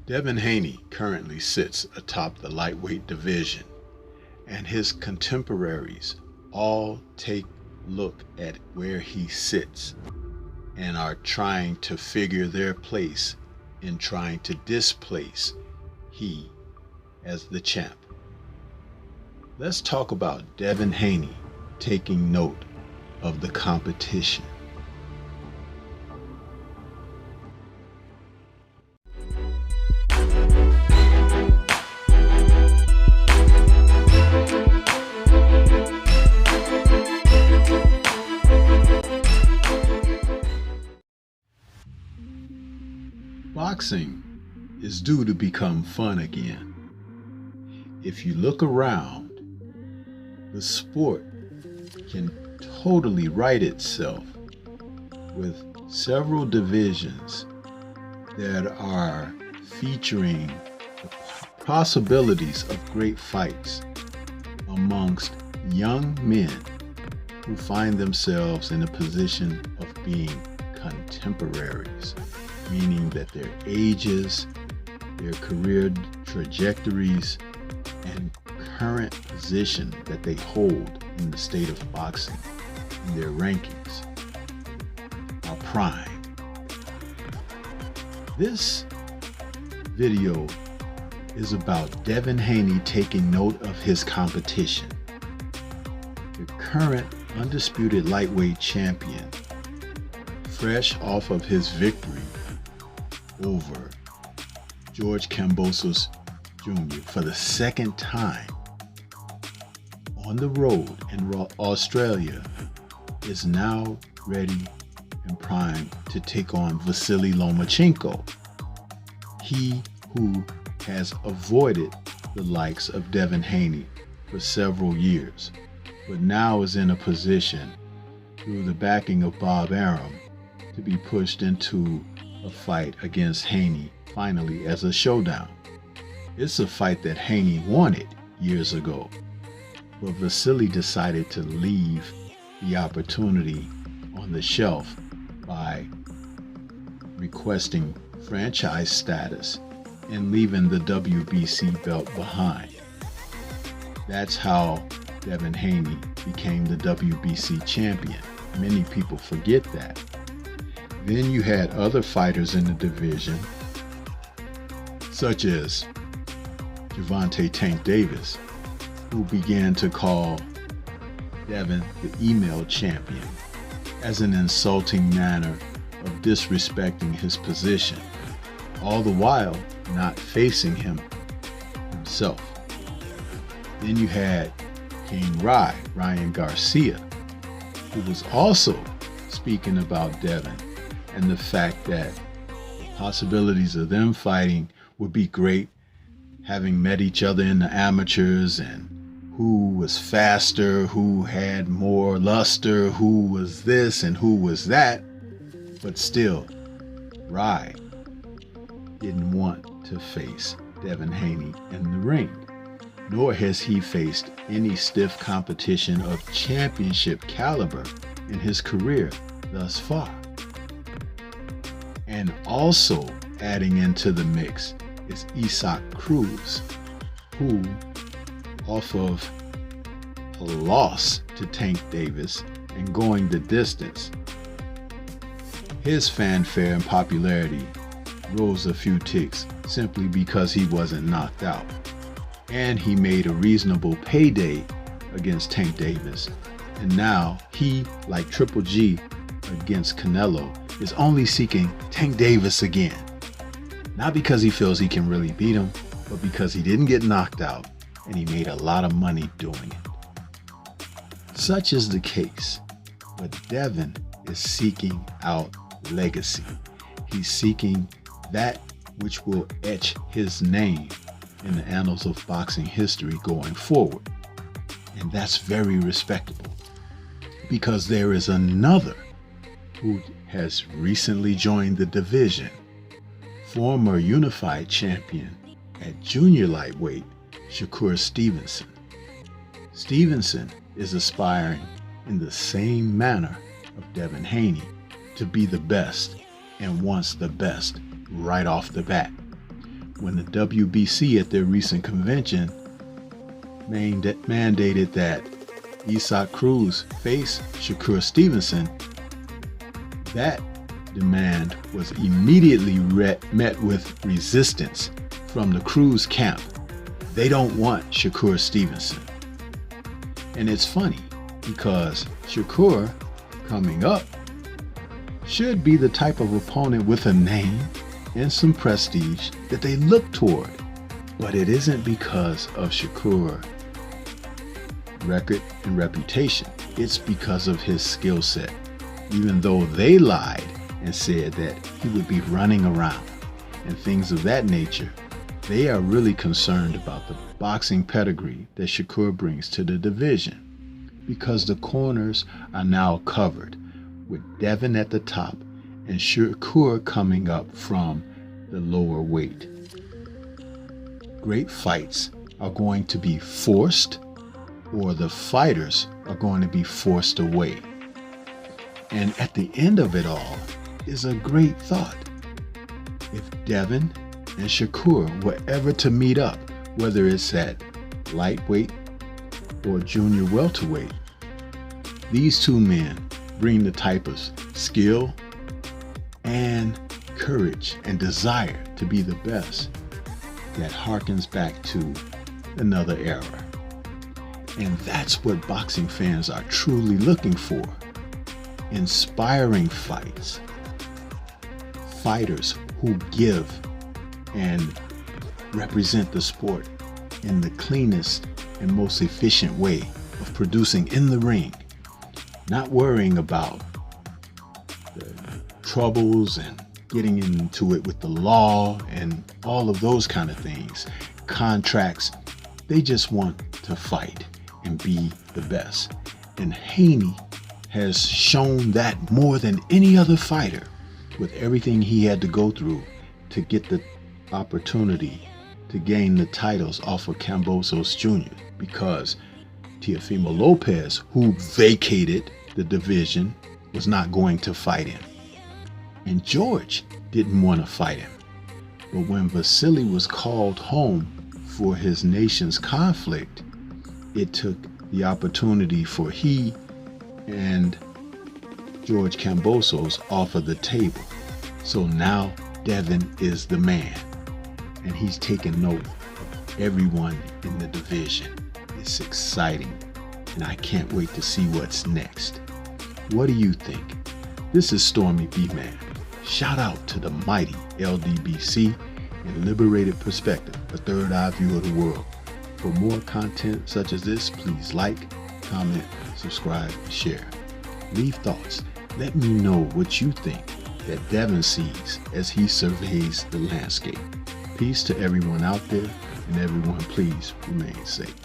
Devin Haney currently sits atop the lightweight division, and his contemporaries all take a look at where he sits and are trying to figure their place in trying to displace he as the champ. Let's talk about Devin Haney taking note of the competition. Boxing is due to become fun again. If you look around, the sport can totally right itself with several divisions that are featuring the possibilities of great fights amongst young men who find themselves in a position of being contemporaries, meaning that their ages, their career trajectories, and current position that they hold in the state of boxing in their rankings are prime. This video is about Devin Haney taking note of his competition. The current undisputed lightweight champion, fresh off of his victory over George Kambosos Jr. for the second time on the road in Australia, is now ready and primed to take on Vasily Lomachenko. He who has avoided the likes of Devin Haney for several years, but now is in a position through the backing of Bob Arum to be pushed into a fight against Haney finally as a showdown. It's a fight that Haney wanted years ago, but Vasily decided to leave the opportunity on the shelf by requesting franchise status and leaving the WBC belt behind. That's how Devin Haney became the WBC champion. Many people forget that. Then you had other fighters in the division, such as Gervonta Tank Davis, who began to call Devin the email champion as an insulting manner of disrespecting his position, all the while not facing him himself. Then you had King Ryan Garcia, who was also speaking about Devin and the fact that the possibilities of them fighting would be great, having met each other in the amateurs, and who was faster, who had more luster, who was this and who was that. But still, Rye didn't want to face Devin Haney in the ring, nor has he faced any stiff competition of championship caliber in his career thus far. And also adding into the mix is Isaac Cruz, who, off of a loss to Tank Davis and going the distance, his fanfare and popularity rose a few ticks simply because he wasn't knocked out. And he made a reasonable payday against Tank Davis. And now he, like Triple G against Canelo, is only seeking Tank Davis again. Not because he feels he can really beat him, but because he didn't get knocked out and he made a lot of money doing it. Such is the case, but Devin is seeking out legacy. He's seeking that which will etch his name in the annals of boxing history going forward. And that's very respectable, because there is another who has recently joined the division, former unified champion at junior lightweight, Shakur Stevenson. Stevenson is aspiring in the same manner of Devin Haney to be the best, and wants the best right off the bat. when the WBC at their recent convention mandated that Isaac Cruz face Shakur Stevenson, that demand was immediately met with resistance from the Cruz camp. They don't want Shakur Stevenson. And it's funny because Shakur, coming up, should be the type of opponent with a name and some prestige that they look toward. But it isn't because of Shakur's record and reputation. It's because of his skill set. Even though they lied and said that he would be running around and things of that nature, they are really concerned about the boxing pedigree that Shakur brings to the division, because the corners are now covered with Devin at the top and Shakur coming up from the lower weight. Great fights are going to be forced, or the fighters are going to be forced away. And at the end of it all is a great thought. If Devin and Shakur were ever to meet up, whether it's at lightweight or junior welterweight, these two men bring the type of skill and courage and desire to be the best that harkens back to another era. And that's what boxing fans are truly looking for. Inspiring fights. Fighters who give and represent the sport in the cleanest and most efficient way of producing in the ring. Not worrying about the troubles and getting into it with the law and all of those kind of things. Contracts. They just want to fight and be the best. And Haney has shown that more than any other fighter, with everything he had to go through to get the opportunity to gain the titles off of Kambosos Jr. Because Teofimo Lopez, who vacated the division, was not going to fight him. And George didn't want to fight him. But when Vasily was called home for his nation's conflict, it took the opportunity for he and George Kambosos off of the table. So now Devin is the man, and he's taking note of everyone in the division. It's exciting, and I can't wait to see what's next. What do you think? This is Stormy B-Man. Shout out to the mighty LDBC and Liberated Perspective, a third eye view of the world. For more content such as this, please like, comment, subscribe, share. Leave thoughts. Let me know what you think that Devin sees as he surveys the landscape. Peace to everyone out there, and everyone please remain safe.